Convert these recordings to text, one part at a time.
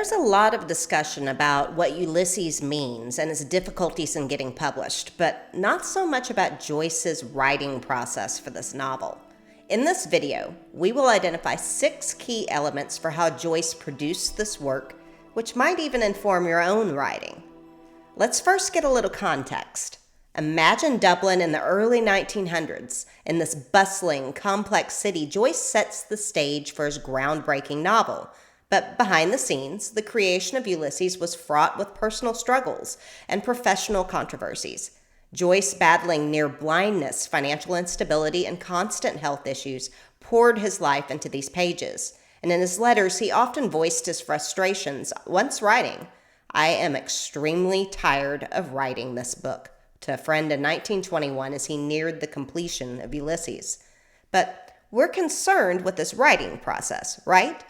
There's a lot of discussion about what Ulysses means and its difficulties in getting published, but not so much about Joyce's writing process for this novel. In this video, we will identify 6 key elements for how Joyce produced this work, which might even inform your own writing. Let's first get a little context. Imagine Dublin in the early 1900s. In this bustling, complex city, Joyce sets the stage for his groundbreaking novel. But behind the scenes, the creation of Ulysses was fraught with personal struggles and professional controversies. Joyce, battling near blindness, financial instability, and constant health issues, poured his life into these pages. And in his letters, he often voiced his frustrations, once writing, "I am extremely tired of writing this book," to a friend in 1921 as he neared the completion of Ulysses. But we're concerned with this writing process, right?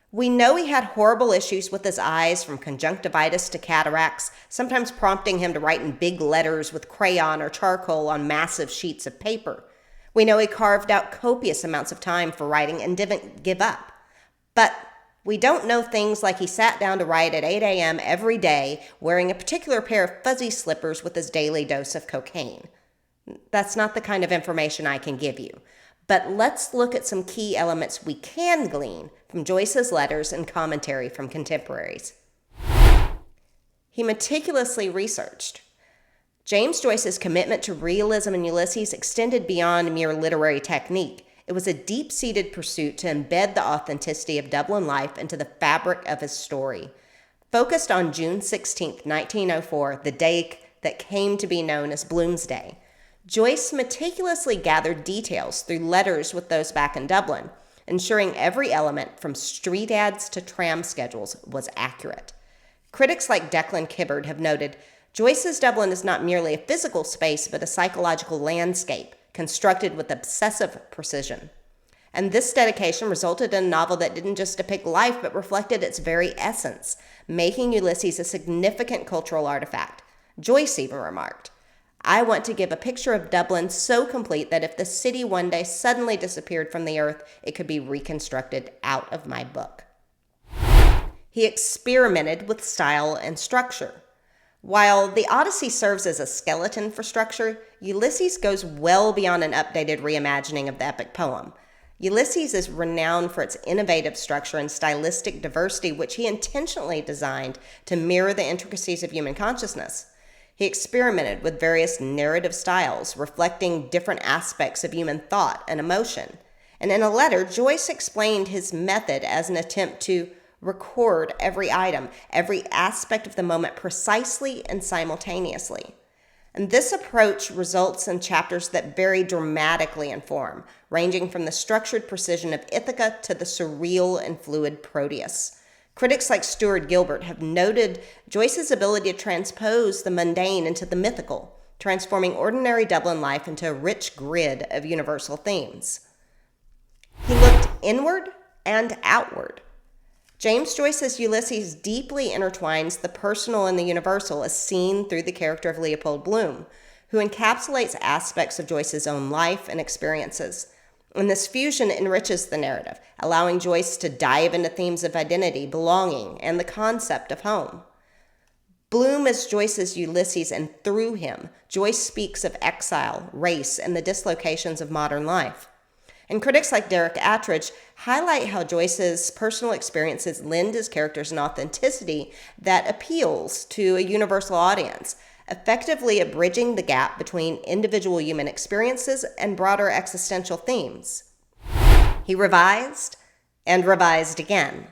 We know he had horrible issues with his eyes, from conjunctivitis to cataracts, sometimes prompting him to write in big letters with crayon or charcoal on massive sheets of paper. We know he carved out copious amounts of time for writing and didn't give up. But we don't know things like he sat down to write at 8 a.m. every day, wearing a particular pair of fuzzy slippers with his daily dose of cocaine. That's not the kind of information I can give you. But let's look at some key elements we can glean from Joyce's letters and commentary from contemporaries. He meticulously researched. James Joyce's commitment to realism in Ulysses extended beyond mere literary technique. It was a deep-seated pursuit to embed the authenticity of Dublin life into the fabric of his story. Focused on June 16, 1904, the day that came to be known as Bloomsday, Joyce meticulously gathered details through letters with those back in Dublin, ensuring every element from street ads to tram schedules was accurate. Critics like Kiberd have noted, Joyce's Dublin is not merely a physical space, but a psychological landscape constructed with obsessive precision. And this dedication resulted in a novel that didn't just depict life, but reflected its very essence, making Ulysses a significant cultural artifact. Joyce even remarked, "I want to give a picture of Dublin so complete that if the city one day suddenly disappeared from the earth, it could be reconstructed out of my book." He experimented with style and structure. While the Odyssey serves as a skeleton for structure, Ulysses goes well beyond an updated reimagining of the epic poem. Ulysses is renowned for its innovative structure and stylistic diversity, which he intentionally designed to mirror the intricacies of human consciousness. He experimented with various narrative styles, reflecting different aspects of human thought and emotion. And in a letter, Joyce explained his method as an attempt to record every item, every aspect of the moment precisely and simultaneously. And this approach results in chapters that vary dramatically in form, ranging from the structured precision of Ithaca to the surreal and fluid Proteus. Critics like Gilbert have noted Joyce's ability to transpose the mundane into the mythical, transforming ordinary Dublin life into a rich grid of universal themes. He looked inward and outward. James Joyce's Ulysses deeply intertwines the personal and the universal, as seen through the character of Leopold Bloom, who encapsulates aspects of Joyce's own life and experiences. And this fusion enriches the narrative, allowing Joyce to dive into themes of identity, belonging, and the concept of home. Bloom is Joyce's Ulysses, and through him, Joyce speaks of exile, race, and the dislocations of modern life. And critics like Derek Attridge highlight how Joyce's personal experiences lend his characters an authenticity that appeals to a universal audience, effectively bridging the gap between individual human experiences and broader existential themes. He revised and revised again.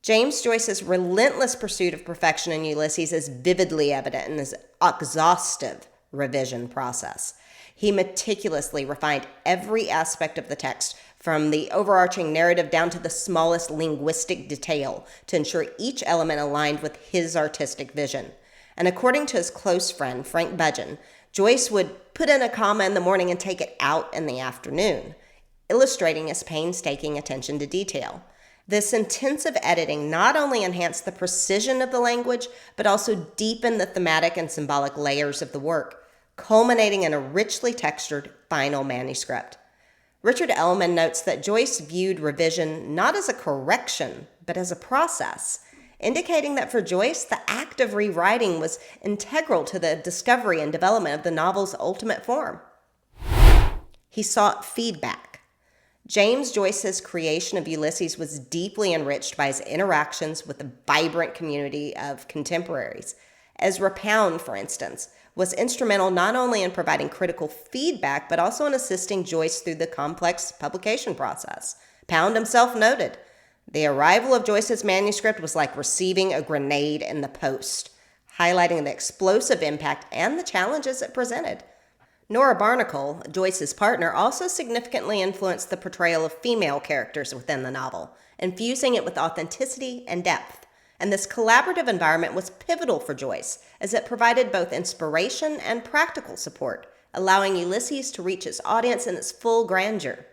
James Joyce's relentless pursuit of perfection in Ulysses is vividly evident in his exhaustive revision process. He meticulously refined every aspect of the text, from the overarching narrative down to the smallest linguistic detail, to ensure each element aligned with his artistic vision. And according to his close friend, Frank Budgen, Joyce would put in a comma in the morning and take it out in the afternoon, illustrating his painstaking attention to detail. This intensive editing not only enhanced the precision of the language, but also deepened the thematic and symbolic layers of the work, culminating in a richly textured final manuscript. Richard Ellmann notes that Joyce viewed revision not as a correction, but as a process. indicating that for Joyce, the act of rewriting was integral to the discovery and development of the novel's ultimate form. He sought feedback. James Joyce's creation of Ulysses was deeply enriched by his interactions with the vibrant community of contemporaries. Ezra, for instance, was instrumental not only in providing critical feedback, but also in assisting Joyce through the complex publication process. Pound himself noted, "The arrival of Joyce's manuscript was like receiving a grenade in the post," highlighting the explosive impact and the challenges it presented. Nora Barnacle, Joyce's partner, also significantly influenced the portrayal of female characters within the novel, infusing it with authenticity and depth. And this collaborative environment was pivotal for Joyce, as it provided both inspiration and practical support, allowing Ulysses to reach its audience in its full grandeur.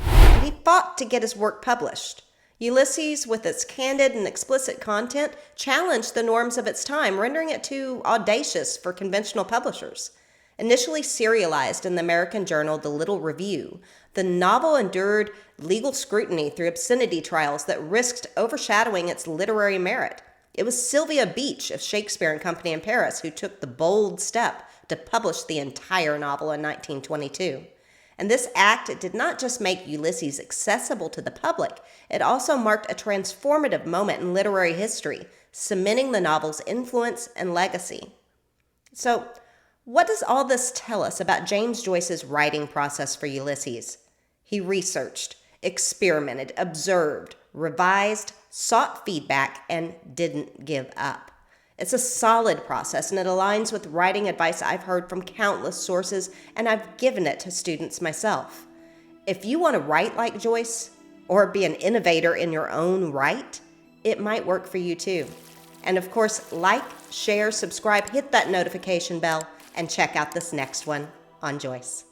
And he fought to get his work published. Ulysses, with its candid and explicit content, challenged the norms of its time, rendering it too audacious for conventional publishers. Initially serialized in the American journal The Little Review, the novel endured legal scrutiny through obscenity trials that risked overshadowing its literary merit. It was Sylvia Beach of Shakespeare and Company in Paris who took the bold step to publish the entire novel in 1922. And this act did not just make Ulysses accessible to the public, it also marked a transformative moment in literary history, cementing the novel's influence and legacy. So, what does all this tell us about James Joyce's writing process for Ulysses? He researched, experimented, observed, revised, sought feedback, and didn't give up. It's a solid process, and it aligns with writing advice I've heard from countless sources, and I've given it to students myself. If you want to write like Joyce, or be an innovator in your own right, it might work for you too. And of course, like, share, subscribe, hit that notification bell, and check out this next one on Joyce.